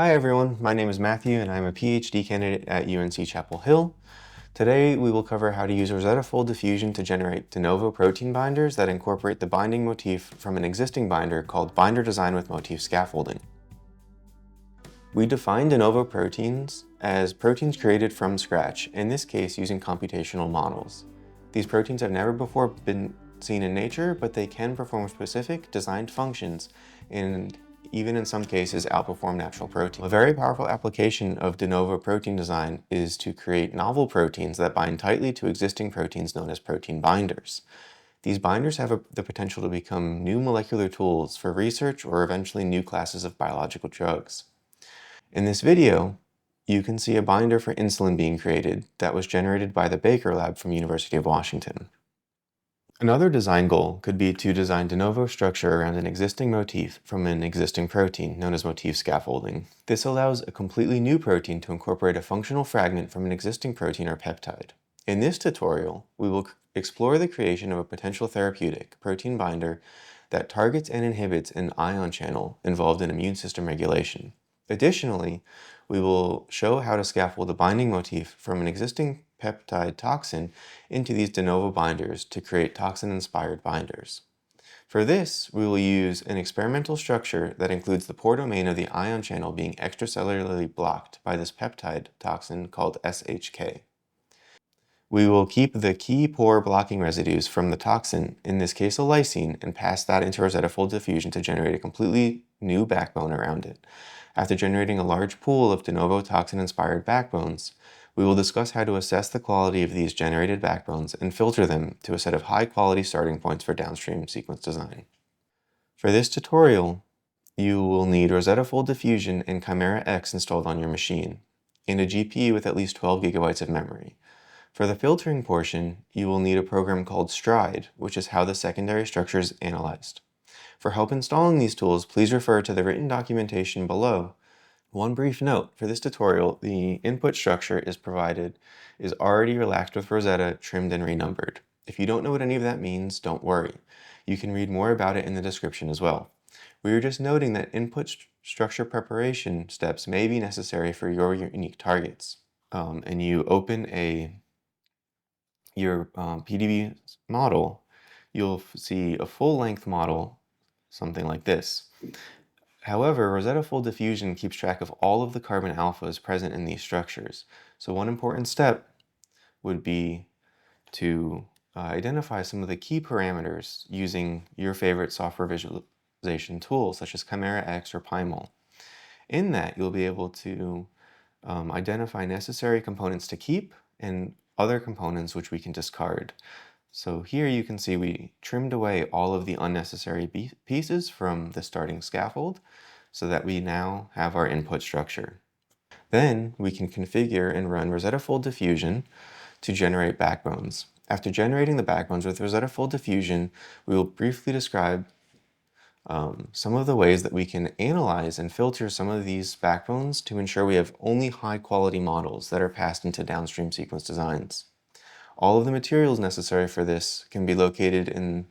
Hi everyone, my name is Matthew and I'm a PhD candidate at UNC Chapel Hill. Today we will cover how to use RosettaFold diffusion to generate de novo protein binders that incorporate the binding motif from an existing binder called binder design with motif scaffolding. We define de novo proteins as proteins created from scratch, in this case using computational models. These proteins have never before been seen in nature, but they can perform specific designed functions and even in some cases outperform natural proteins. A very powerful application of de novo protein design is to create novel proteins that bind tightly to existing proteins known as protein binders. These binders have the potential to become new molecular tools for research or eventually new classes of biological drugs. In this video, you can see a binder for insulin being created that was generated by the Baker lab from University of Washington. Another design goal could be to design de novo structure around an existing motif from an existing protein, known as motif scaffolding. This allows a completely new protein to incorporate a functional fragment from an existing protein or peptide. In this tutorial, we will explore the creation of a potential therapeutic protein binder that targets and inhibits an ion channel involved in immune system regulation. Additionally, we will show how to scaffold a binding motif from an existing peptide toxin into these de novo binders to create toxin-inspired binders. For this, we will use an experimental structure that includes the pore domain of the ion channel being extracellularly blocked by this peptide toxin called SHK. We will keep the key pore blocking residues from the toxin, in this case a lysine, and pass that into RosettaFold diffusion to generate a completely new backbone around it. After generating a large pool of de novo toxin-inspired backbones, we will discuss how to assess the quality of these generated backbones and filter them to a set of high-quality starting points for downstream sequence design. For this tutorial, you will need RosettaFold diffusion and Chimera X installed on your machine, and a GPU with at least 12 gigabytes of memory. For the filtering portion, you will need a program called Stride, which is how the secondary structure is analyzed. For help installing these tools, please refer to the written documentation below. One brief note, for this tutorial, the input structure is already relaxed with Rosetta, trimmed and renumbered. If you don't know what any of that means, don't worry. You can read more about it in the description as well. We are just noting that input structure preparation steps may be necessary for your unique targets. And you open your PDB model, you'll see a full-length model, something like this. However, RosettaFold diffusion keeps track of all of the carbon alphas present in these structures. So one important step would be to identify some of the key parameters using your favorite software visualization tools, such as Chimera X or Pymol. In that, you'll be able to identify necessary components to keep and other components which we can discard. So here you can see we trimmed away all of the unnecessary pieces from the starting scaffold so that we now have our input structure. Then we can configure and run RosettaFold diffusion to generate backbones. After generating the backbones with RosettaFold diffusion, we will briefly describe some of the ways that we can analyze and filter some of these backbones to ensure we have only high-quality models that are passed into downstream sequence designs. All of the materials necessary for this can be located in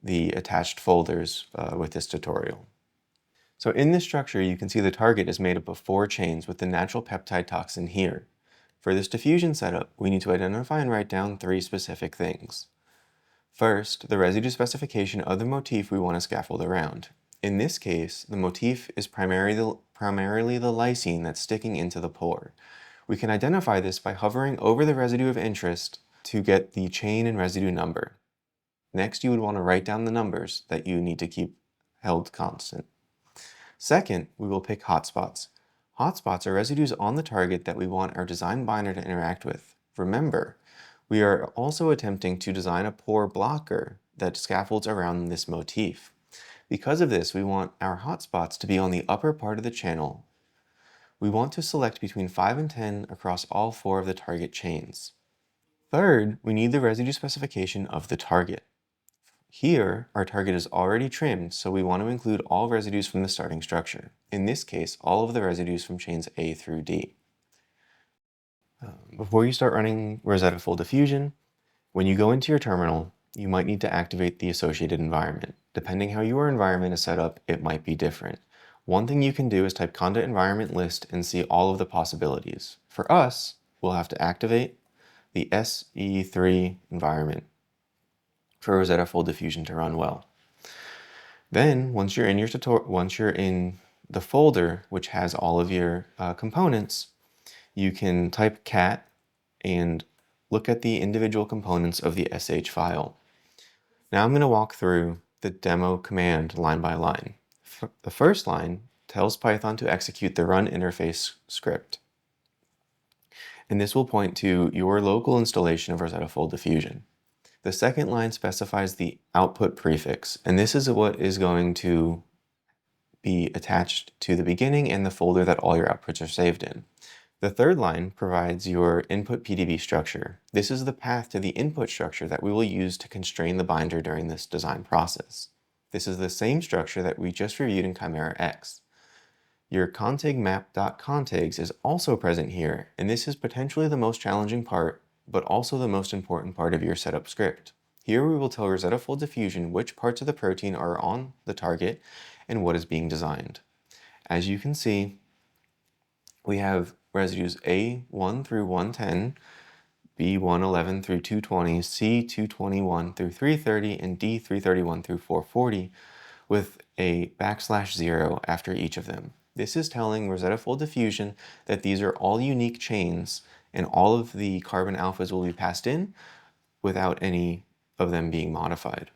the attached folders with this tutorial. So in this structure, you can see the target is made up of 4 chains with the natural peptide toxin here. For this diffusion setup, we need to identify and write down 3 specific things. First, the residue specification of the motif we want to scaffold around. In this case, the motif is primarily the lysine that's sticking into the pore. We can identify this by hovering over the residue of interest to get the chain and residue number. Next, you would want to write down the numbers that you need to keep held constant. Second, we will pick hotspots. Hotspots are residues on the target that we want our design binder to interact with. Remember, we are also attempting to design a pore blocker that scaffolds around this motif. Because of this, we want our hotspots to be on the upper part of the channel. We want to select between 5 and 10 across all 4 of the target chains. Third, we need the residue specification of the target. Here, our target is already trimmed, so we want to include all residues from the starting structure. In this case, all of the residues from chains A through D. Before you start running RosettaFold diffusion, when you go into your terminal, you might need to activate the associated environment. Depending how your environment is set up, it might be different. One thing you can do is type content environment list and see all of the possibilities. For us, we'll have to activate the SE3 environment for RosettaFold Diffusion to run well. Then, once you're in the folder which has all of your components, you can type cat and look at the individual components of the sh file. Now I'm going to walk through the demo command line by line. The first line tells Python to execute the run interface script, and this will point to your local installation of RosettaFold Diffusion. The second line specifies the output prefix, and this is what is going to be attached to the beginning and the folder that all your outputs are saved in. The third line provides your input PDB structure. This is the path to the input structure that we will use to constrain the binder during this design process. This is the same structure that we just reviewed in Chimera X. Your config map.contigs is also present here, and this is potentially the most challenging part, but also the most important part of your setup script. Here we will tell RosettaFold Diffusion which parts of the protein are on the target and what is being designed. As you can see, we have residues A1 through 110, B111 through 220, C221 through 330, and D331 through 440, with a \0 after each of them. This is telling RosettaFold Diffusion that these are all unique chains, and all of the carbon alphas will be passed in without any of them being modified.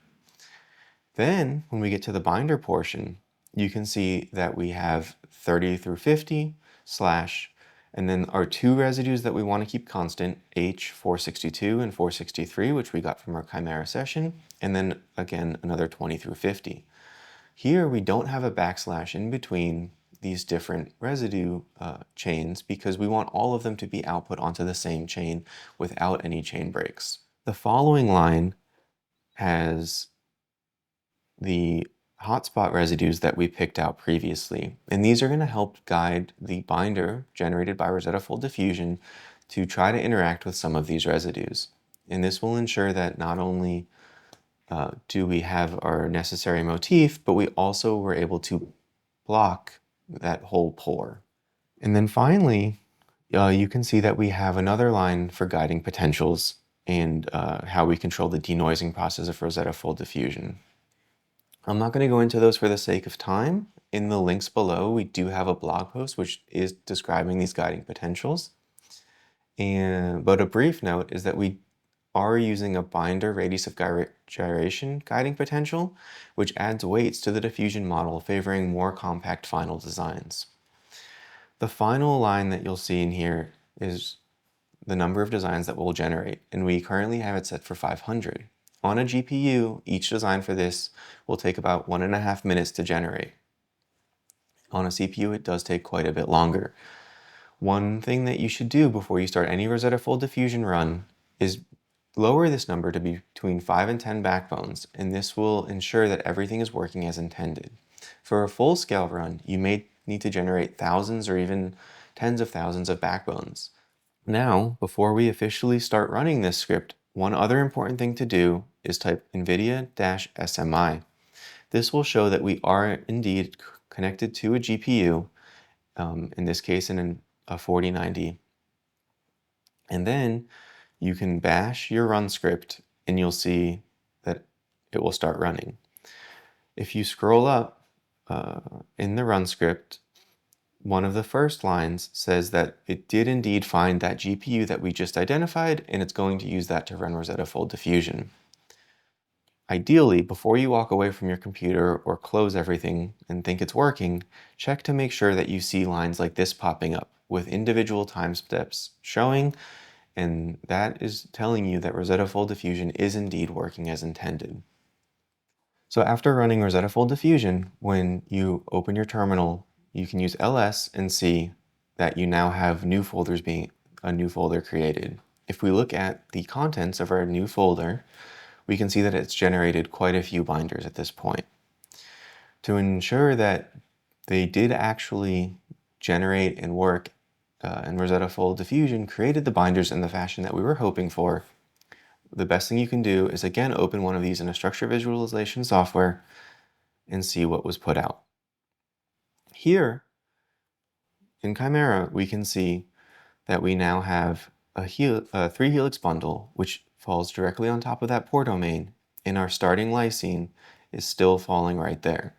Then, when we get to the binder portion, you can see that we have 30 through 50, and then our two residues that we want to keep constant, H462 and 463, which we got from our Chimera session, and then again another 20 through 50. Here we don't have a \, in between these different residue chains because we want all of them to be output onto the same chain without any chain breaks. The following line has the hotspot residues that we picked out previously, and these are going to help guide the binder generated by RosettaFold Diffusion to try to interact with some of these residues. And this will ensure that not only do we have our necessary motif, but we also were able to block that whole pore. And then finally, you can see that we have another line for guiding potentials and how we control the denoising process of RosettaFold Diffusion. I'm not going to go into those for the sake of time. In the links below, we do have a blog post which is describing these guiding potentials. But a brief note is that we are using a binder radius of gyration guiding potential, which adds weights to the diffusion model, favoring more compact final designs. The final line that you'll see in here is the number of designs that we'll generate, and we currently have it set for 500. On a GPU, each design for this will take about 1.5 minutes to generate. On a CPU, it does take quite a bit longer. One thing that you should do before you start any RosettaFold Diffusion run is lower this number to between 5 and 10 backbones, and this will ensure that everything is working as intended. For a full-scale run, you may need to generate thousands or even tens of thousands of backbones. Now, before we officially start running this script, one other important thing to do is type NVIDIA-SMI. This will show that we are indeed connected to a GPU, in this case in a 4090. And then you can bash your run script and you'll see that it will start running. If you scroll up in the run script, one of the first lines says that it did indeed find that GPU that we just identified, and it's going to use that to run RosettaFold Diffusion. Ideally, before you walk away from your computer or close everything and think it's working, check to make sure that you see lines like this popping up with individual time steps showing, and that is telling you that RosettaFold Diffusion is indeed working as intended. So after running RosettaFold Diffusion, when you open your terminal, you can use ls and see that you now have new folders being a new folder created. If we look at the contents of our new folder, we can see that it's generated quite a few binders at this point. To ensure that they did actually generate and work, and RosettaFold Diffusion created the binders in the fashion that we were hoping for, the best thing you can do is again open one of these in a structure visualization software and see what was put out. Here in Chimera, we can see that we now have a 3-helix bundle, which falls directly on top of that pore domain, and our starting lysine is still falling right there.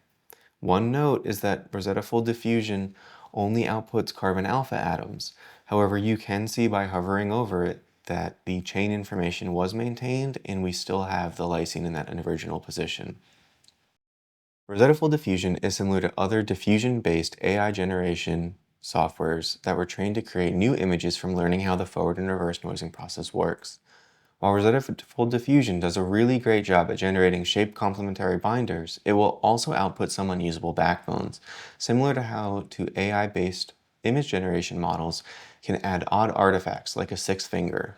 One note is that RosettaFold diffusion only outputs carbon alpha atoms. However, you can see by hovering over it that the chain information was maintained and we still have the lysine in that original position. RosettaFold diffusion is similar to other diffusion-based AI generation softwares that were trained to create new images from learning how the forward and reverse noising process works. While RosettaFold diffusion does a really great job at generating shape complementary binders, it will also output some unusable backbones, similar to how AI-based image generation models can add odd artifacts like a sixth finger.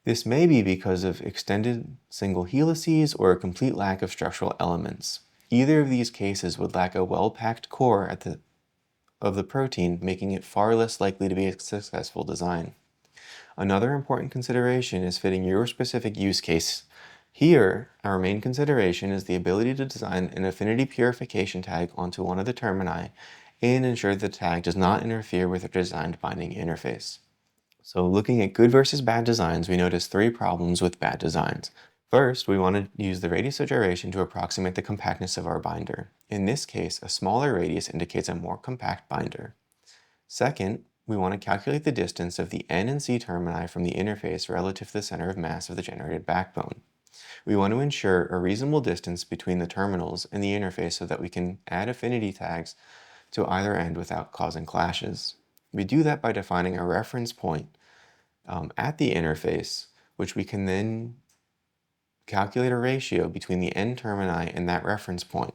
This may be because of extended single helices or a complete lack of structural elements. Either of these cases would lack a well-packed core of the protein, making it far less likely to be a successful design. Another important consideration is fitting your specific use case. Here, our main consideration is the ability to design an affinity purification tag onto one of the termini and ensure the tag does not interfere with the designed binding interface. So looking at good versus bad designs, we notice 3 problems with bad designs. First, we want to use the radius of gyration to approximate the compactness of our binder. In this case, a smaller radius indicates a more compact binder. Second, we want to calculate the distance of the N and C termini from the interface relative to the center of mass of the generated backbone. We want to ensure a reasonable distance between the terminals and the interface so that we can add affinity tags to either end without causing clashes. We do that by defining a reference point at the interface, which we can then calculate a ratio between the N termini and that reference point.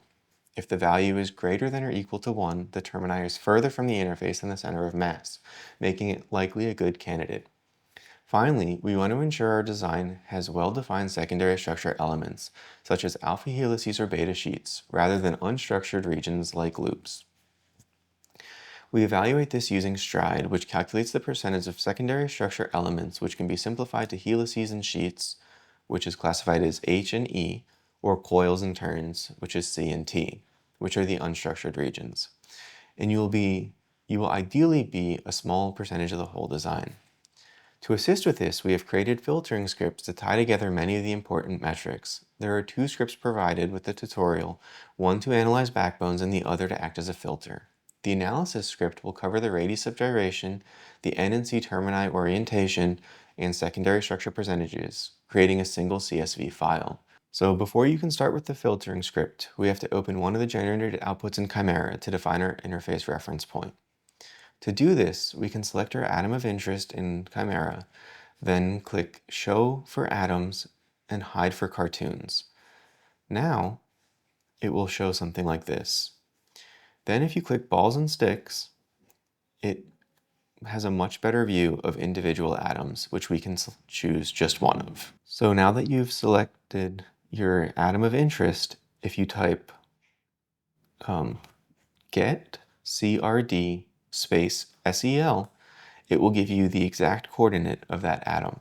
If the value is greater than or equal to 1, the termini is further from the interface than the center of mass, making it likely a good candidate. Finally, we want to ensure our design has well-defined secondary structure elements, such as alpha helices or beta sheets, rather than unstructured regions like loops. We evaluate this using STRIDE, which calculates the percentage of secondary structure elements, which can be simplified to helices and sheets, which is classified as H and E, or coils and turns, which is C and T, which are the unstructured regions. And you will ideally be a small percentage of the whole design. To assist with this, we have created filtering scripts to tie together many of the important metrics. There are 2 scripts provided with the tutorial, one to analyze backbones and the other to act as a filter. The analysis script will cover the radius of gyration, the N and C termini orientation, and secondary structure percentages, creating a single CSV file. So before you can start with the filtering script, we have to open one of the generated outputs in Chimera to define our interface reference point. To do this, we can select our atom of interest in Chimera, then click Show for Atoms and Hide for Cartoons. Now, it will show something like this. Then if you click Balls and Sticks, it has a much better view of individual atoms, which we can choose just one of. So now that you've selected your atom of interest, if you type get CRD space SEL, it will give you the exact coordinate of that atom.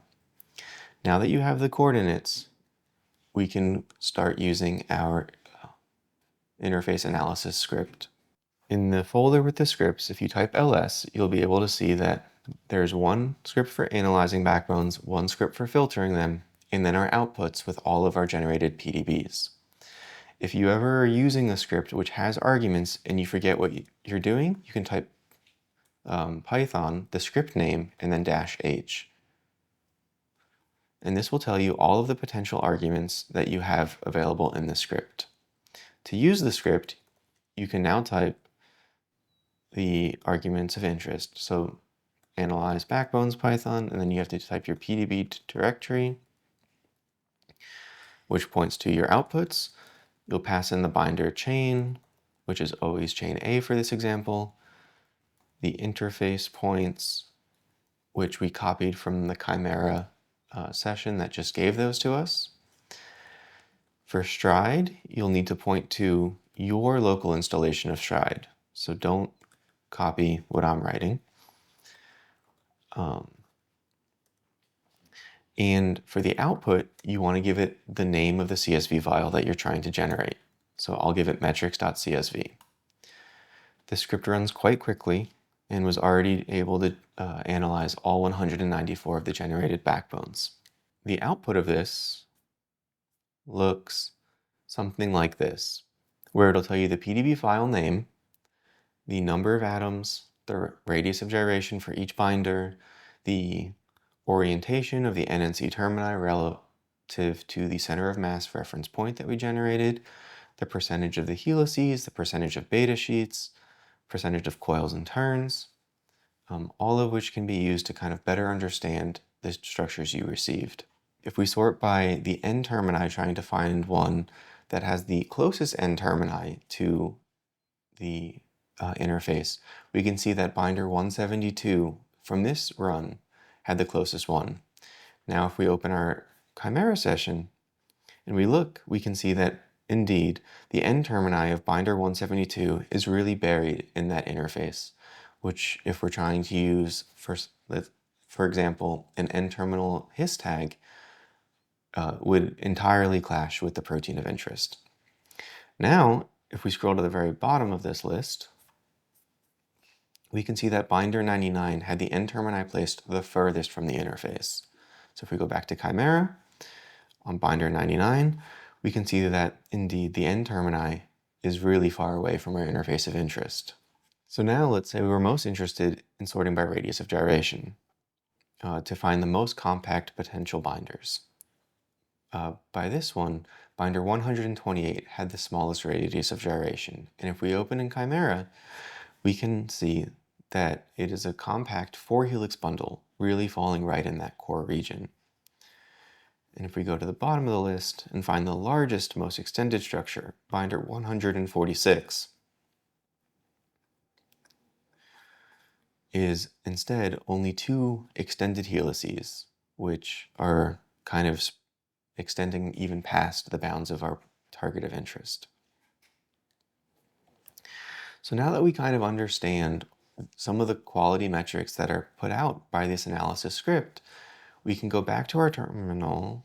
Now that you have the coordinates, we can start using our interface analysis script. In the folder with the scripts, if you type ls, you'll be able to see that there's one script for analyzing backbones, one script for filtering them, and then our outputs with all of our generated PDBs. If you ever are using a script which has arguments and you forget what you're doing, you can type Python, the script name, and then -h. And this will tell you all of the potential arguments that you have available in the script. To use the script, you can now type the arguments of interest. So analyze backbones Python, and then you have to type your PDB directory, which points to your outputs. You'll pass in the binder chain, which is always chain A for this example, the interface points, which we copied from the Chimera session that just gave those to us. For Stride, you'll need to point to your local installation of Stride. So don't copy what I'm writing. And for the output, you want to give it the name of the CSV file that you're trying to generate. So I'll give it metrics.csv. the script runs quite quickly and was already able to analyze all 194 of the generated backbones. The output of this looks something like this, where it'll tell you the PDB file name, the number of atoms, the radius of gyration for each binder, the orientation of the NNC termini relative to the center of mass reference point that we generated, the percentage of the helices, the percentage of beta sheets, percentage of coils and turns, all of which can be used to kind of better understand the structures you received. If we sort by the N termini, trying to find one that has the closest N termini to the interface, we can see that binder 172 from this run had the closest one. Now if we open our Chimera session and we look, we can see that indeed the N termini of binder 172 is really buried in that interface, which if we're trying to use, for example, an N-terminal his tag, would entirely clash with the protein of interest. Now, if we scroll to the very bottom of this list, we can see that binder 99 had the N termini placed the furthest from the interface. So if we go back to Chimera, on binder 99, we can see that indeed the N termini is really far away from our interface of interest. So now let's say we were most interested in sorting by radius of gyration to find the most compact potential binders. By this one, binder 128 had the smallest radius of gyration. And if we open in Chimera, we can see that it is a compact 4-helix bundle, really falling right in that core region. And if we go to the bottom of the list and find the largest, most extended structure, binder 146, is instead only 2 extended helices, which are kind of extending even past the bounds of our target of interest. So now that we kind of understand some of the quality metrics that are put out by this analysis script, we can go back to our terminal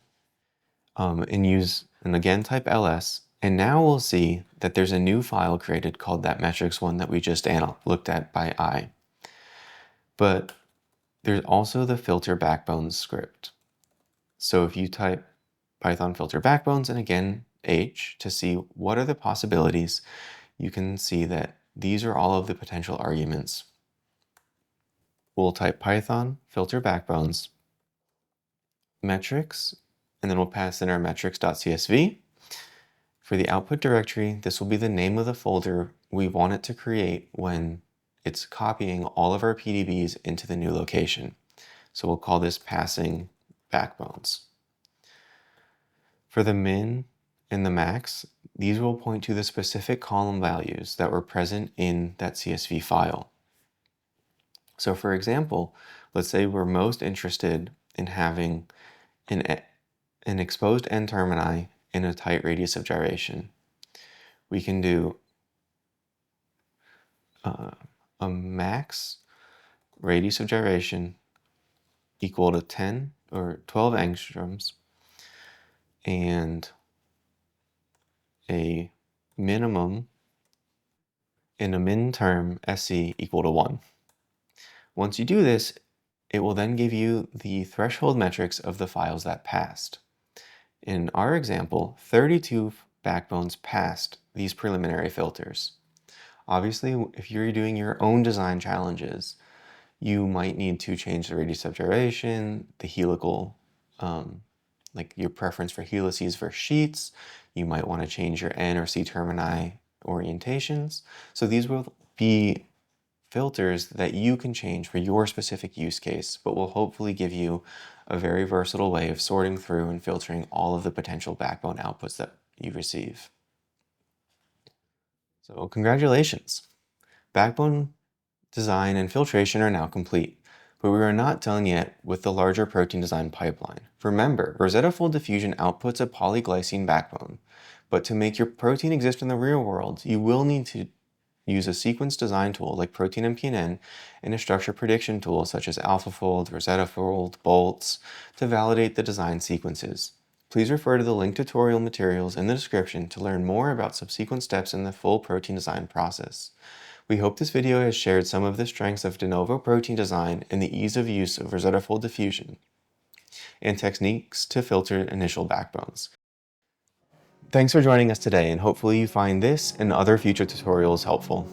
and again type ls, and now we'll see that there's a new file created called that metrics one that we just looked at by I. But there's also the filter backbones script. So if you type Python filter backbones and again H to see what are the possibilities, you can see that these are all of the potential arguments. We'll type Python filter backbones metrics, and then we'll pass in our metrics.csv. For the output directory, this will be the name of the folder we want it to create when it's copying all of our PDBs into the new location. So we'll call this passing backbones. For the min and the max, these will point to the specific column values that were present in that CSV file. So for example, let's say we're most interested in having an exposed N termini in a tight radius of gyration. We can do a max radius of gyration equal to 10 or 12 angstroms and a minimum in a min term SC equal to 1. Once you do this, it will then give you the threshold metrics of the files that passed. In our example, 32 backbones passed these preliminary filters. Obviously, if you're doing your own design challenges, you might need to change the radius of gyration, the helical, like your preference for helices versus sheets. You might want to change your N or C termini orientations. So these will be filters that you can change for your specific use case, but will hopefully give you a very versatile way of sorting through and filtering all of the potential backbone outputs that you receive. So congratulations! Backbone design and filtration are now complete, but we are not done yet with the larger protein design pipeline. Remember, RosettaFold Diffusion outputs a polyglycine backbone, but to make your protein exist in the real world, you will need to use a sequence design tool like ProteinMPNN and a structure prediction tool such as AlphaFold, RosettaFold, Boltz to validate the design sequences. Please refer to the linked tutorial materials in the description to learn more about subsequent steps in the full protein design process. We hope this video has shared some of the strengths of de novo protein design and the ease of use of RosettaFold diffusion, and techniques to filter initial backbones. Thanks for joining us today, and hopefully you find this and other future tutorials helpful.